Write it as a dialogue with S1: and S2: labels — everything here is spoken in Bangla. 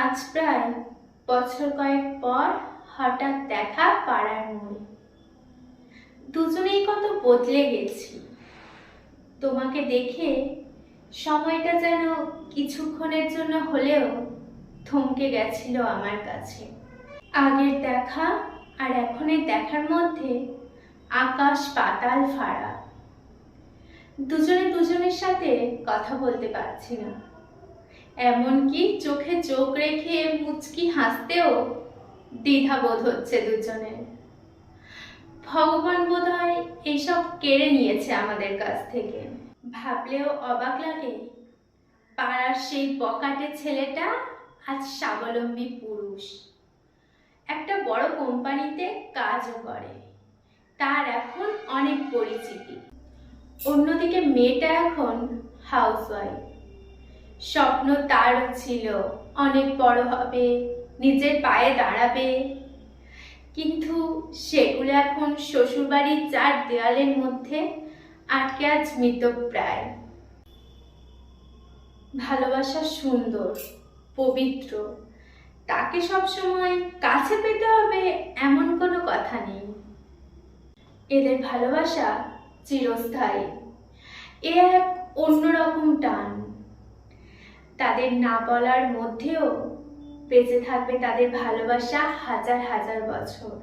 S1: আজ প্রায় বছর কয়েক পর হঠাৎ দেখা পাড়ার মোড়ে। দুজনেই কত বদলে গেছি। তোমাকে দেখে সময়টা যেন কিছুক্ষণের জন্য হলেও থমকে গেছিল আমার কাছে। আগের দেখা আর এখনের দেখার মধ্যে আকাশ পাতাল ফারাক। দুজনে দুজনের সাথে কথা বলতে পারছি না, এমনকি চোখে চোখ রেখে মুচকি হাসতেও দ্বিধাবোধ হচ্ছে দুজনের। ভগবান বোধহয় এইসব কেড়ে নিয়েছে আমাদের কাছ থেকে। ভাবলেও অবাক লাগে, পাড়ার সেই বকাটে ছেলেটা আজ স্বাবলম্বী পুরুষ, একটা বড় কোম্পানিতে কাজও করে, তার এখন অনেক পরিচিতি। অন্যদিকে মেয়েটা এখন হাউসওয়াইফ। স্বপ্ন তারও ছিল অনেক বড় হবে, নিজের পায়ে দাঁড়াবে, কিন্তু সেগুলো এখন শ্বশুরবাড়ির চার দেয়ালের মধ্যে আটকে আজ মৃতপ্রায়। ভালোবাসা সুন্দর, পবিত্র, তাকে সবসময় কাছে পেতে হবে এমন কোনো কথা নেই। এদের ভালোবাসা চিরস্থায়ী, এ এক অন্যরকম টান। তাদের না বলার মধ্যেও বেঁচে থাকবে তাদের ভালোবাসা হাজার হাজার বছর।